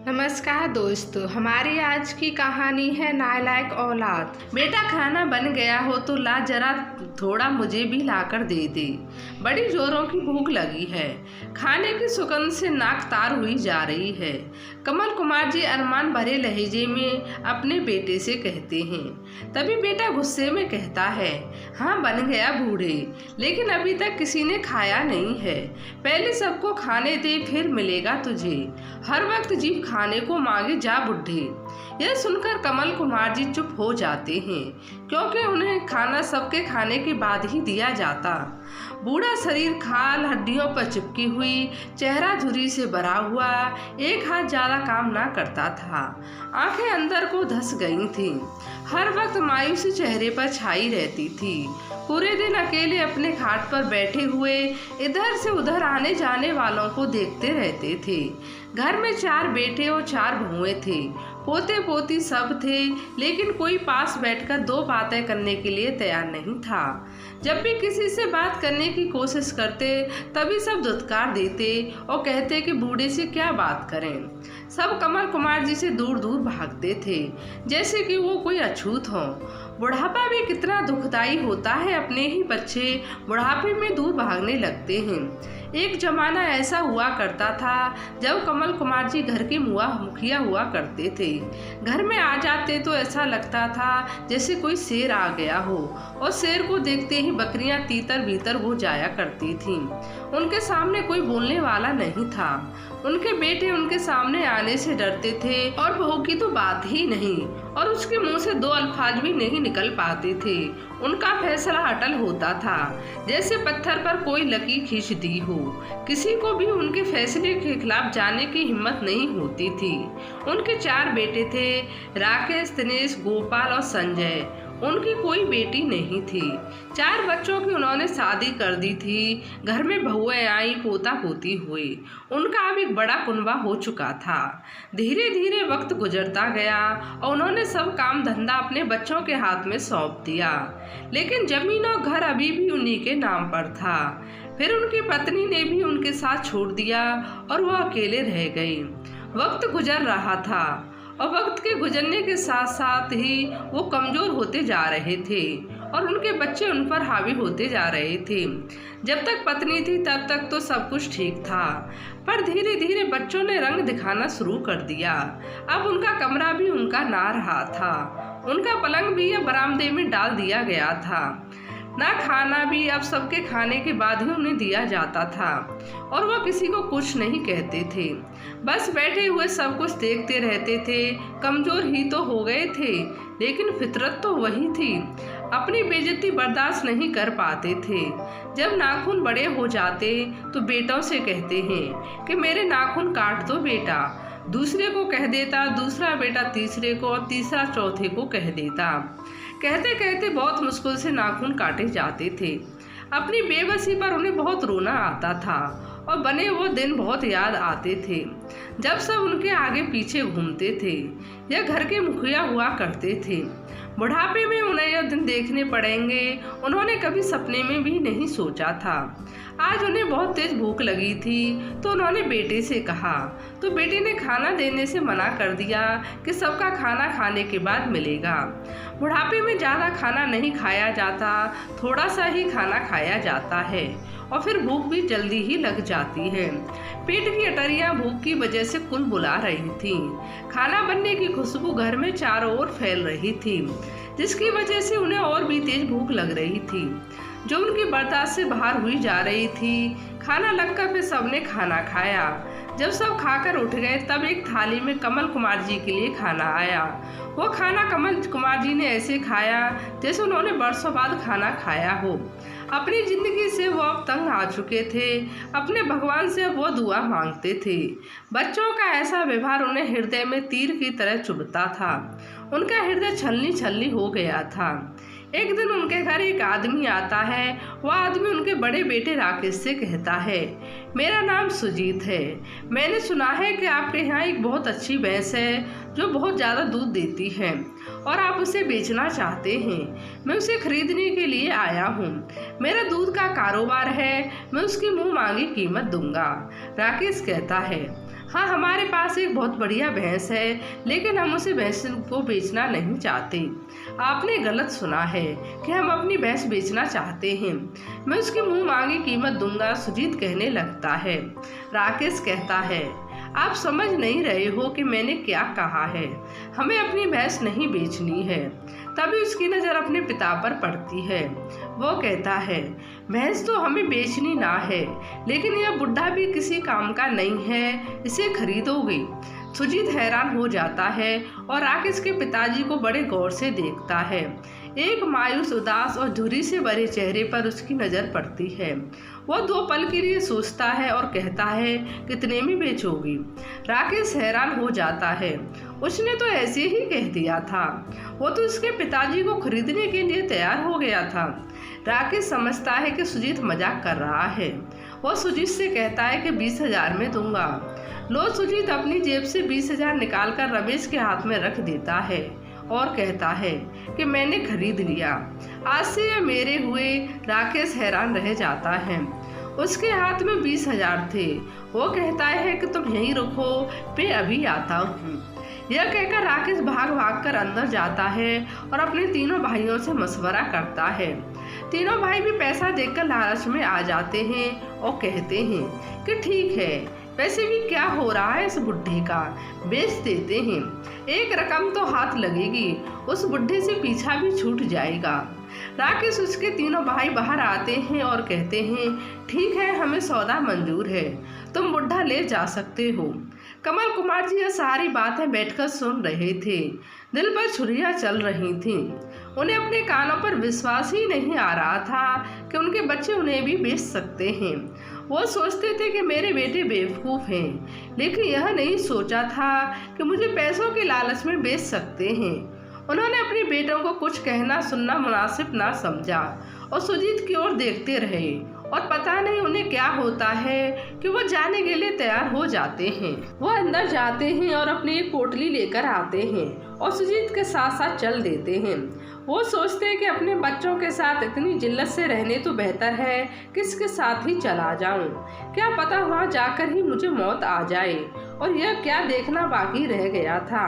नमस्कार दोस्तों, हमारी आज की कहानी है नालायक औलाद। बेटा खाना बन गया हो तो ला जरा थोड़ा मुझे भी लाकर दे दे। बड़ी जोरों की भूख लगी है। खाने की सुगंध से नाक तार हुई जा रही है। कमल कुमार जी अरमान भरे लहजे में अपने बेटे से कहते हैं। तभी बेटा गुस्से में कहता है, हाँ बन गया बूढ़े, लेकिन अभी तक किसी ने खाया नहीं है। पहले सबको खाने दे, फिर मिलेगा तुझे। हर वक्त जीभ खाने को मांगे जा बुढ़े। यह सुनकर कमल कुमार जी चुप हो जाते हैं, क्योंकि उन्हें खाना सबके खाने के बाद ही दिया जाता। बूढ़ा शरीर खाल हड्डियों पर चिपकी हुई, चेहरा झुर्री से भरा हुआ, एक हाथ ज्यादा काम ना करता था। आंखें अंदर को धस गई थीं। हर वक्त मायूसी चेहरे पर छाई रहती थी। पूरे दिन अकेले अपने खाट पर बैठे हुए इधर से उधर आने जाने वालों को देखते रहते थे। घर में 4 बेटे और 4 बहुएं थे। पोते पोती सब थे, लेकिन कोई पास बैठकर 2 बातें करने के लिए तैयार नहीं था। जब भी किसी से बात करने की कोशिश करते, तभी सब धुतकार देते और कहते कि बूढ़े से क्या बात करें। सब कमल कुमार जी से दूर दूर भागते थे, जैसे कि वो कोई अछूत हो। बुढ़ापा भी कितना दुखदाई होता है। अपने ही बच्चे बुढ़ापे में दूर भागने लगते हैं। एक जमाना ऐसा हुआ करता था जब कमल कुमार जी घर के मुखिया हुआ करते थे। घर में आ जाते तो ऐसा लगता था जैसे कोई शेर आ गया हो, और शेर को देखते ही बकरियां तीतर भीतर हो जाया करती थीं। उनके सामने कोई बोलने वाला नहीं था। उनके बेटे उनके सामने आने से डरते थे, और बहू की तो बात ही नहीं, और उसके मुंह से 2 अल्फाज भी नहीं निकल पाते थे। उनका फैसला अटल होता था, जैसे पत्थर पर कोई लकीर खींच दी हो। किसी को भी उनके फैसले के खिलाफ जाने की हिम्मत नहीं होती थी। उनके 4 बेटे थे, राकेश, दिनेश, गोपाल और संजय। उनकी कोई बेटी नहीं थी। 4 बच्चों की उन्होंने शादी कर दी थी। घर में बहुएं आई, पोता पोती हुए। उनका अब एक बड़ा कुनबा हो चुका था। धीरे धीरे वक्त गुजरता गया और उन्होंने सब काम धंधा अपने बच्चों के हाथ में सौंप दिया। लेकिन जमीन और घर अभी भी उन्हीं के नाम पर था। फिर उनकी पत्नी ने भी उनके साथ छोड़ दिया और वो अकेले रह गई। वक्त गुजर रहा था, और वक्त के गुजरने के साथ साथ ही वो कमजोर होते जा रहे थे, और उनके बच्चे उन पर हावी होते जा रहे थे। जब तक पत्नी थी तब तक तो सब कुछ ठीक था, पर धीरे धीरे बच्चों ने रंग दिखाना शुरू कर दिया। अब उनका कमरा भी उनका ना रहा था। उनका पलंग भी अब बरामदे में डाल दिया गया था। ना खाना भी अब सबके खाने के बाद ही उन्हें दिया जाता था, और वह किसी को कुछ नहीं कहते थे। बस बैठे हुए सब कुछ देखते रहते थे। कमजोर ही तो हो गए थे, लेकिन फितरत तो वही थी। अपनी बेइज्जती बर्दाश्त नहीं कर पाते थे। जब नाखून बड़े हो जाते तो बेटों से कहते हैं कि मेरे नाखून काट दो बेटा। दूसरे को कह देता, दूसरा बेटा तीसरे को, और तीसरा चौथे को कह देता। कहते कहते बहुत मुश्किल से नाखून काटे जाते थे। अपनी बेबसी पर उन्हें बहुत रोना आता था, और बने वो दिन बहुत याद आते थे जब सब उनके आगे पीछे घूमते थे। यह घर के मुखिया हुआ करते थे। बुढ़ापे में उन्हें यह दिन देखने पड़ेंगे, उन्होंने कभी सपने में भी नहीं सोचा था। आज उन्हें बहुत तेज भूख लगी थी, तो उन्होंने बेटे से कहा, तो बेटे ने खाना देने से मना कर दिया कि सबका खाना खाने के बाद मिलेगा। बुढ़ापे में ज़्यादा खाना नहीं खाया जाता, थोड़ा सा ही खाना खाया जाता है, और फिर भूख भी जल्दी ही लग जाती है। पेट की अटरियां भूख की वजह से कुल बुला रही थीं। खाना बनने की खुशबू घर में चारों ओर फैल रही थी, जिसकी वजह से उन्हें और भी तेज भूख लग रही थी, जो उनकी बर्दाश्त से बाहर हुई जा रही थी। खाना लगकर फिर सबने खाना खाया। जब सब खाकर उठ गए, तब एक थाली में कमल कुमार जी के लिए खाना आया। वो खाना कमल कुमार जी ने ऐसे खाया जैसे उन्होंने बरसों बाद खाना खाया हो। अपनी जिंदगी से वो अब तंग आ चुके थे। अपने भगवान से वो दुआ मांगते थे। बच्चों का ऐसा व्यवहार उन्हें हृदय में तीर की तरह चुभता था। उनका हृदय छलनी छलनी हो गया था। एक दिन उनके घर एक आदमी आता है। वह आदमी उनके बड़े बेटे राकेश से कहता है, मेरा नाम सुजीत है। मैंने सुना है कि आपके यहाँ एक बहुत अच्छी भैंस है जो बहुत ज़्यादा दूध देती है, और आप उसे बेचना चाहते हैं। मैं उसे खरीदने के लिए आया हूँ। मेरा दूध का कारोबार है, मैं उसकी मुँह मांगी कीमत दूंगा। राकेश कहता है, हाँ, हमारे पास एक बहुत बढ़िया भैंस है, लेकिन हम उसे भैंस को बेचना नहीं चाहते। आपने गलत सुना है कि हम अपनी भैंस बेचना चाहते हैं। मैं उसकी मुंह मांगी कीमत दूंगा, सुजीत कहने लगता है। राकेश कहता है, आप समझ नहीं रहे हो कि मैंने क्या कहा है। हमें अपनी भैंस नहीं बेचनी है। तभी उसकी नज़र अपने पिता पर पड़ती है। वो कहता है, भैंस तो हमें बेचनी ना है, लेकिन यह बुढ़ा भी किसी काम का नहीं है, इसे खरीदोगे? सुजीत हैरान हो जाता है और राकेश के पिताजी को बड़े गौर से देखता है। एक मायूस, उदास और झुर्री से भरे चेहरे पर उसकी नज़र पड़ती है। वो 2 पल के लिए सोचता है और कहता है, कितने में बेचोगी? राकेश हैरान हो जाता है। उसने तो ऐसे ही कह दिया था। वो तो उसके पिताजी को खरीदने के लिए तैयार हो गया था। राकेश समझता है कि सुजीत मजाक कर रहा है। वो सुजीत से कहता है कि 20,000 में दूंगा। लो, सुजीत अपनी जेब से 20,000 निकालकर रमेश के हाथ में रख देता है और कहता है कि मैंने खरीद लिया, आज से यह मेरे हुए। राकेश हैरान रह जाता है। उसके हाथ में 20,000 थे। वो कहता है कि तुम यहीं रुको, मैं अभी आता हूँ। यह कहकर राकेश भाग भाग कर अंदर जाता है और अपने तीनों भाइयों से मशवरा करता है। तीनों भाई भी पैसा देखकर लालच में आ जाते हैं और कहते हैं कि ठीक है, वैसे भी क्या हो रहा है इस बुढ़े का, बेच देते हैं। एक रकम तो हाथ लगेगी, उस बुढ़े से पीछा भी छूट जाएगा। राकेश, उसके तीनों भाई बाहर आते हैं और कहते हैं, ठीक है, हमें सौदा मंजूर है, तुम बुढ़ा ले जा सकते हो। कमल कुमार जी यह सारी बातें बैठकर सुन रहे थे। दिल पर छुरियां चल रही थीं। उन्हें अपने कानों पर विश्वास ही नहीं आ रहा था कि उनके बच्चे उन्हें भी बेच सकते हैं। वो सोचते थे कि मेरे बेटे बेवकूफ़ हैं, लेकिन यह नहीं सोचा था कि मुझे पैसों के लालच में बेच सकते हैं। उन्होंने अपने बेटों को कुछ कहना सुनना मुनासिब ना समझा और सुजीत की ओर देखते रहे। और पता नहीं उन्हें क्या होता है कि वो जाने के लिए तैयार हो जाते हैं। वो अंदर जाते हैं और अपनी एक पोटली लेकर आते हैं और सुजीत के साथ साथ चल देते हैं। वो सोचते हैं कि अपने बच्चों के साथ इतनी जिल्लत से रहने तो बेहतर है कि इसके साथ ही चला जाऊं। क्या पता वहाँ जाकर ही मुझे मौत आ जाए। और यह क्या देखना बाकी रह गया था।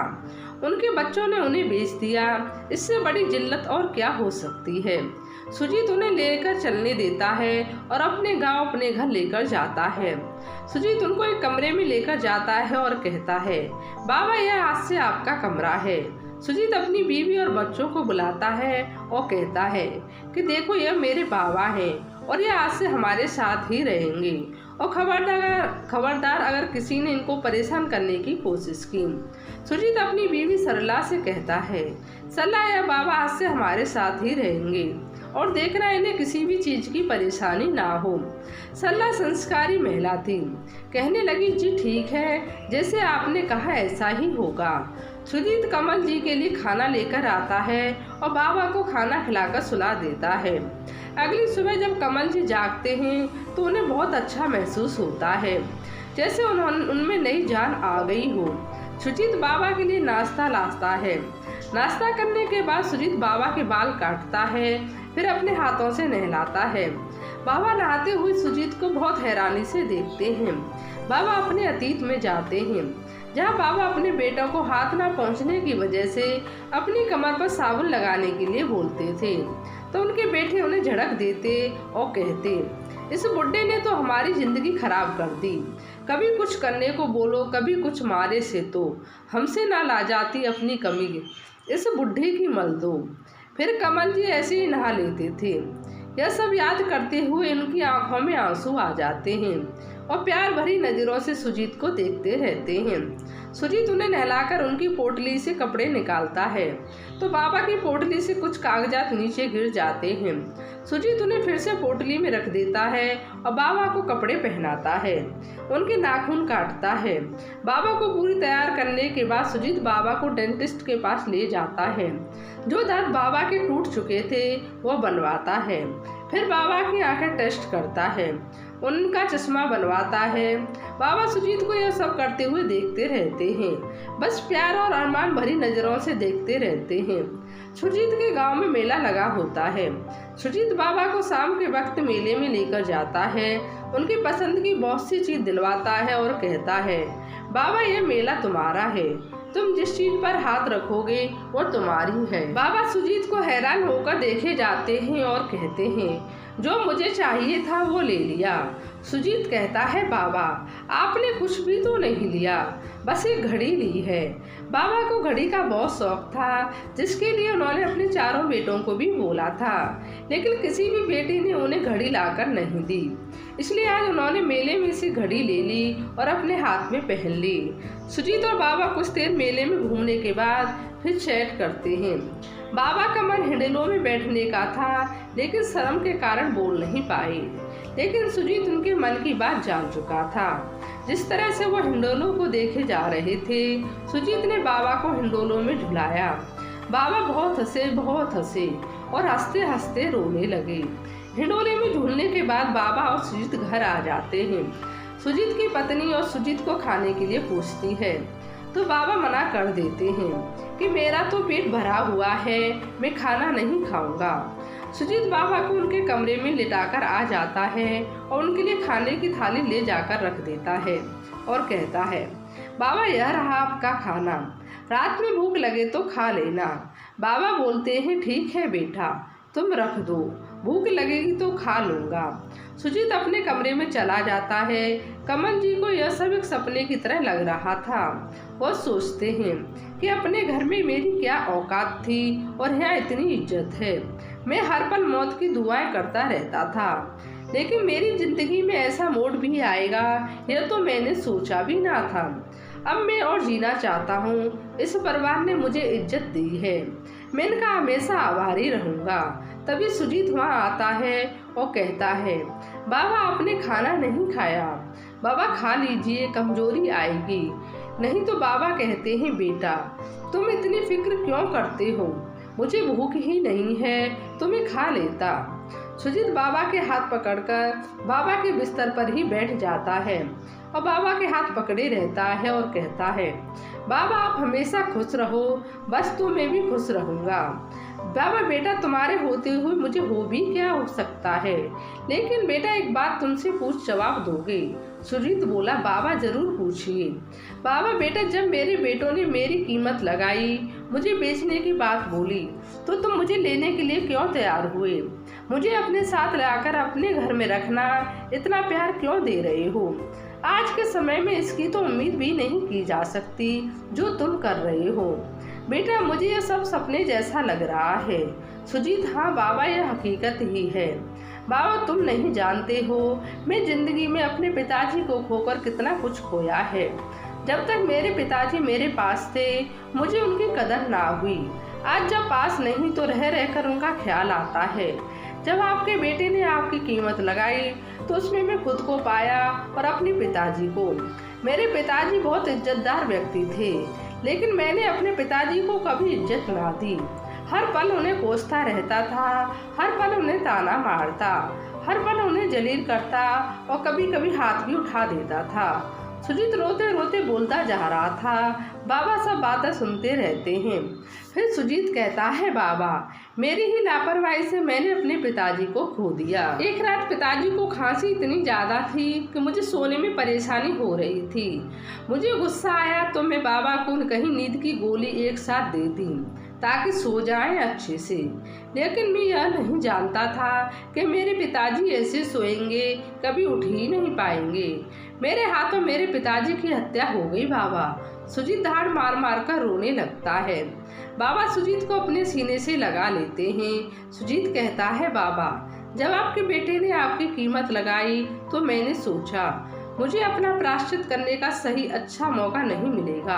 उनके बच्चों ने उन्हें बेच दिया, इससे बड़ी जिल्लत और क्या हो सकती है। सुजीत उन्हें लेकर चलने देता है और अपने गांव, अपने घर लेकर जाता है। सुजीत उनको एक कमरे में लेकर जाता है और कहता है, बाबा, यह आज से आपका कमरा है। सुजीत अपनी बीवी और बच्चों को बुलाता है और कहता है कि देखो, यह मेरे बाबा हैं और यह आज से हमारे साथ ही रहेंगे। और खबरदार अगर किसी ने इनको परेशान करने की कोशिश की। सुजीत अपनी बीवी सरला से कहता है, सरला, यह बाबा आज से हमारे साथ ही रहेंगे और देखना इन्हें किसी भी चीज़ की परेशानी ना हो। सरला संस्कारी महिला थी। कहने लगी, जी ठीक है, जैसे आपने कहा ऐसा ही होगा। सुजीत कमल जी के लिए खाना लेकर आता है और बाबा को खाना खिलाकर सुला देता है। अगली सुबह जब कमल जी जागते हैं तो उन्हें बहुत अच्छा महसूस होता है, जैसे उनमें नई जान आ गई हो। सुजीत बाबा के लिए नाश्ता लाता है। नाश्ता करने के बाद सुजीत बाबा के बाल काटता है, फिर अपने हाथों से नहलाता है। बाबा नहाते हुए सुजीत को बहुत हैरानी से देखते हैं। बाबा अपने अतीत में जाते हैं, जहाँ बाबा अपने बेटों को हाथ ना पहुँचने की वजह से अपनी कमर पर साबुन लगाने के लिए बोलते थे, तो उनके बेटे उन्हें झड़क देते और कहते, इस बुड्ढे ने तो हमारी जिंदगी खराब कर दी। कभी कुछ करने को बोलो, कभी कुछ मारे से तो हमसे ना ला जाती अपनी कमी, इस बुड्ढे की मल दो। फिर कमल जी ऐसे ही नहा लेते थे। यह सब याद करते हुए उनकी आंखों में आंसू आ जाते हैं और प्यार भरी नज़रों से सुजीत को देखते रहते हैं। सुजीत उन्हें नहलाकर उनकी पोटली से कपड़े निकालता है तो बाबा की पोटली से कुछ कागजात नीचे गिर जाते हैं। सुजीत उन्हें फिर से पोटली में रख देता है और बाबा को कपड़े पहनाता है, उनके नाखून काटता है। बाबा को पूरी तैयार करने के बाद सुजीत बाबा को डेंटिस्ट के पास ले जाता है। जो दांत बाबा के टूट चुके थे वो बनवाता है। फिर बाबा की आंखें टेस्ट करता है। उनका चश्मा बनवाता है। बाबा सुजीत को यह सब करते हुए देखते रहते हैं, बस प्यार और अरमान भरी नजरों से देखते रहते हैं। सुजीत के गांव में मेला लगा होता है। सुजीत बाबा को शाम के वक्त मेले में लेकर जाता है, उनकी पसंद की बहुत सी चीज दिलवाता है और कहता है, बाबा यह मेला तुम्हारा है, तुम जिस चीज पर हाथ रखोगे वो तुम्हारी है। बाबा सुजीत को हैरान होकर देखे जाते हैं और कहते हैं, जो मुझे चाहिए था वो ले लिया। सुजीत कहता है, बाबा आपने कुछ भी तो नहीं लिया, बस एक घड़ी ली है। बाबा को घड़ी का बहुत शौक था, जिसके लिए उन्होंने अपने चारों बेटों को भी बोला था, लेकिन किसी भी बेटी ने उन्हें घड़ी लाकर नहीं दी। इसलिए आज उन्होंने मेले में से घड़ी ले ली और अपने हाथ में पहन ली। सुजीत और बाबा कुछ देर मेले में घूमने के बाद फिर चैट करते हैं। बाबा का मन हिंडोलों में बैठने का था, लेकिन शर्म के कारण बोल नहीं पाए। लेकिन सुजीत उनके मन की बात जान चुका था। जिस तरह से वो हिंडोलों को देखे जा रहे थे, सुजीत ने बाबा को हिंडोलों में झुलाया। बाबा बहुत हंसे और हंसते हंसते रोने लगे। हिंडोले में झूलने के बाद बाबा और सुजीत घर आ जाते हैं। सुजीत की पत्नी और सुजीत को खाने के लिए पूछती है, तो बाबा मना कर देते हैं कि मेरा तो पेट भरा हुआ है, मैं खाना नहीं खाऊंगा। सुजीत बाबा को उनके कमरे में लिटाकर आ जाता है और उनके लिए खाने की थाली ले जाकर रख देता है और कहता है, बाबा यह रहा आपका खाना, रात में भूख लगे तो खा लेना। बाबा बोलते हैं, ठीक है बेटा, तुम रख दो, भूख लगेगी तो खा लूँगा। सुजीत अपने कमरे में चला जाता है। कमल जी को यह सब एक सपने की तरह लग रहा था। वो सोचते हैं कि अपने घर में मेरी क्या औकात थी और यहाँ इतनी इज्जत है। मैं हर पल मौत की दुआएं करता रहता था, लेकिन मेरी जिंदगी में ऐसा मोड़ भी आएगा यह तो मैंने सोचा भी ना था। अब मैं और जीना चाहता हूँ, इस परिवार ने मुझे इज्जत दी है, मैं इनका हमेशा आभारी रहूँगा। तभी सुजीत वहाँ आता है और कहता है, बाबा आपने खाना नहीं खाया, बाबा खा लीजिए, कमजोरी आएगी। नहीं तो बाबा कहते हैं, बेटा तुम इतनी फिक्र क्यों करते हो, मुझे भूख ही नहीं है तो मैं खा लेता। सुजीत बाबा के हाथ पकड़कर बाबा के बिस्तर पर ही बैठ जाता है और बाबा के हाथ पकड़े रहता है और कहता है, बाबा आप हमेशा खुश रहो, बस तो मैं भी खुश रहूँगा। बाबा बेटा तुम्हारे होते हुए मुझे हो भी क्या हो सकता है, लेकिन बेटा एक बात तुमसे पूछ जवाब दोगे? सुजीत बोला, बाबा जरूर पूछिए। बाबा बेटा जब मेरे बेटों ने मेरी कीमत लगाई, मुझे बेचने की बात बोली, तो तुम मुझे लेने के लिए क्यों तैयार हुए? मुझे अपने साथ लाकर अपने घर में रखना, इतना प्यार क्यों दे रहे हो? आज के समय में इसकी तो उम्मीद भी नहीं की जा सकती जो तुम कर रहे हो। बेटा मुझे यह सब सपने जैसा लग रहा है। सुजीत, हाँ बाबा यह हकीकत ही है। बाबा तुम नहीं जानते हो मैं जिंदगी में अपने पिताजी को खोकर कितना कुछ खोया है। जब तक मेरे पिताजी मेरे पास थे मुझे उनकी कदर ना हुई। आज जब पास नहीं तो रह रहकर उनका ख्याल आता है। जब आपके बेटे ने आपकी कीमत लगाई तो उसमें मैं खुद को पाया और अपने पिताजी को। मेरे पिताजी बहुत इज्जतदार व्यक्ति थे, लेकिन मैंने अपने पिताजी को कभी इज्जत ना दी। हर पल उन्हें कोसता रहता था, हर पल उन्हें ताना मारता, हर पल उन्हें जलील करता और कभी कभी हाथ भी उठा देता था। सुजीत रोते रोते बोलता जा रहा था। बाबा सब बातें सुनते रहते हैं। फिर सुजीत कहता है, बाबा मेरी ही लापरवाही से मैंने अपने पिताजी को खो दिया। एक रात पिताजी को खांसी इतनी ज़्यादा थी कि मुझे सोने में परेशानी हो रही थी। मुझे गुस्सा आया तो मैं बाबा को कहीं नींद की गोली एक साथ दे दी ताकि सो जाएं अच्छे से। लेकिन मैं यह नहीं जानता था कि मेरे पिताजी ऐसे सोएंगे, कभी उठ ही नहीं पाएंगे। मेरे हाथों मेरे पिताजी की हत्या हो गई बाबा। सुजीत धाड़ मार मार कर रोने लगता है। बाबा सुजीत को अपने सीने से लगा लेते हैं। सुजीत कहता है, बाबा जब आपके बेटे ने आपकी कीमत लगाई तो मैंने सोचा मुझे अपना प्रायश्चित करने का सही अच्छा मौका नहीं मिलेगा।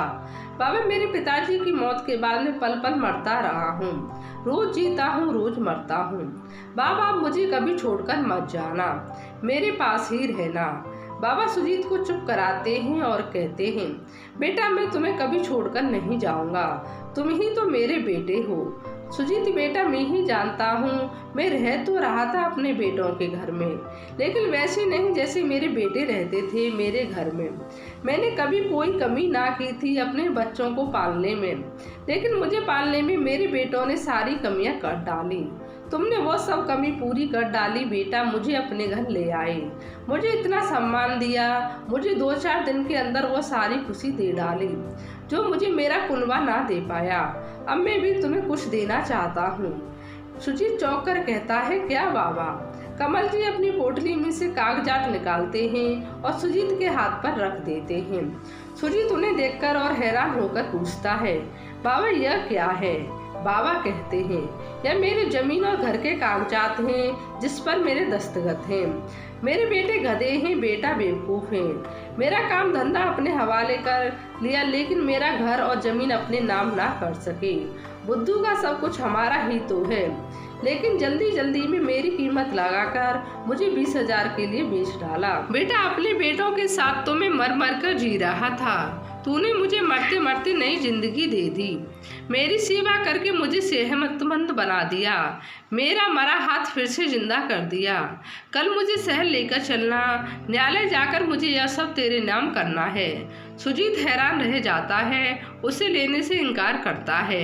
बाबा मेरे पिताजी की मौत के बाद मैं पल पल मरता रहा हूँ, रोज जीता हूँ रोज मरता हूँ। बाबा आप मुझे कभी छोड़कर मत जाना, मेरे पास ही रहना। बाबा सुजीत को चुप कराते हैं और कहते हैं, बेटा मैं तुम्हें कभी छोड़कर नहीं जाऊंगा, तुम ही तो मेरे बेटे हो, सुजीत बेटा, मैं ही जानता हूँ, मैं रह तो रहा था अपने बेटों के घर में, लेकिन वैसे नहीं जैसे मेरे बेटे रहते थे मेरे घर में। मैंने कभी कोई कमी ना की थी अपने बच्चों को पालने में, लेकिन मुझे पालने में मेरे बेटों ने सारी कमियां कर डाली। तुमने वो सब कमी पूरी कर डाली बेटा, मुझे अपने घर ले आए, मुझे इतना सम्मान दिया, मुझे 2-4 दिन के अंदर वो सारी खुशी दे डाली जो मुझे मेरा कुनबा ना दे पाया। अब मैं भी तुम्हें कुछ देना चाहता हूँ। सुजीत चौंक कर कहता है, क्या बाबा? कमल जी अपनी पोटली में से कागजात निकालते हैं और सुजीत के हाथ पर रख देते हैं। सुजीत उन्हें देखकर और हैरान होकर पूछता है, बाबा यह क्या है? बाबा कहते हैं, यह मेरी जमीन और घर के कागजात हैं जिस पर मेरे दस्तखत हैं। मेरे बेटे गधे हैं, बेटा बेवकूफ़ हैं। मेरा काम धंधा अपने हवाले कर लिया, लेकिन मेरा घर और जमीन अपने नाम ना कर सके। बुद्धू का सब कुछ हमारा ही तो है, लेकिन जल्दी जल्दी में मेरी कीमत लगाकर मुझे 20,000 के लिए बेच डाला। बेटा, अपने बेटों के साथ तो मैं मर मर कर जी रहा था, तूने मुझे मरते मरते नई जिंदगी दे दी। मेरी सेवा करके मुझे सेहतमंद बना दिया, मेरा मरा हाथ फिर से जिंदा कर दिया। कल मुझे शहर लेकर चलना, न्यायालय जाकर मुझे यह सब तेरे नाम करना है। सुजीत हैरान रह जाता है, उसे लेने से इनकार करता है,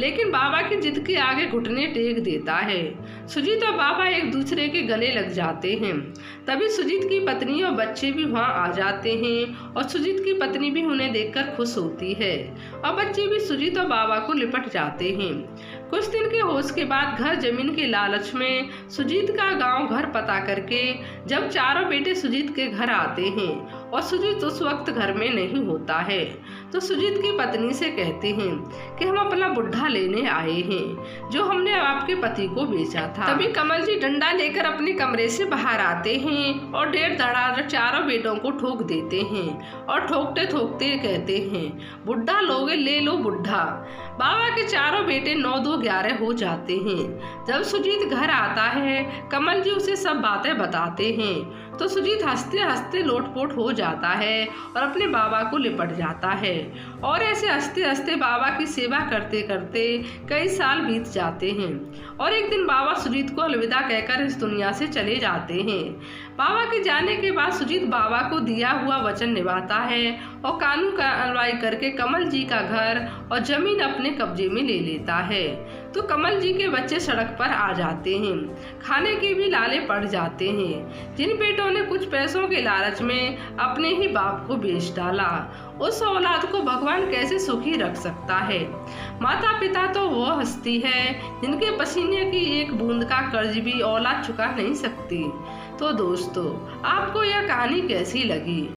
लेकिन बाबा की जिद के आगे घुटने टेक देता है। सुजीत और बाबा एक दूसरे के गले लग जाते हैं। तभी सुजीत की पत्नी और बच्चे भी वहां आ जाते हैं और सुजीत की पत्नी भी उन्हें देखकर खुश होती है और बच्चे भी सुजीत और बाबा को लिपट जाते हैं। कुछ दिन के होश के बाद घर जमीन के लालच में सुजीत का गांव घर पता करके जब चारों बेटे सुजीत के घर आते हैं और सुजीत उस वक्त घर में नहीं होता है, तो सुजीत की पत्नी से कहते हैं कि हम अपना बुढ़ा लेने आए हैं जो हमने आपके पति को बेचा था। तभी कमल जी डंडा लेकर अपने कमरे से बाहर आते हैं और डेढ़ धड़ाधड़ चारों बेटों को ठोक देते हैं और ठोकते ठोकते कहते हैं, बुढ़ा लोगे ले लो बुढ़ा। बाबा के चारों बेटे 9-2-11 हो जाते हैं। जब सुजीत घर आता है, कमल जी उसे सब बातें बताते हैं, तो सुजीत हंसते हंसते लोटपोट हो जाता है और अपने बाबा को लिपट जाता है। और ऐसे हंसते हंसते बाबा की सेवा करते करते कई साल बीत जाते हैं और एक दिन बाबा सुजीत को अलविदा कहकर इस दुनिया से चले जाते हैं। बाबा के जाने के बाद सुजीत बाबा को दिया हुआ वचन निभाता है और कानून कार्रवाई करके कमल जी का घर और जमीन अपने कब्जे में ले लेता है। तो कमल जी के बच्चे सड़क पर आ जाते हैं, खाने के भी लाले पड़ जाते हैं। जिन बेटों ने कुछ पैसों के लालच में अपने ही बाप को बेच डाला, उस औलाद को भगवान कैसे सुखी रख सकता है? माता पिता तो वो हस्ती है जिनके पसीने की एक बूंद का कर्ज भी औलाद चुका नहीं सकती। तो दोस्तों, आपको यह कहानी कैसी लगी?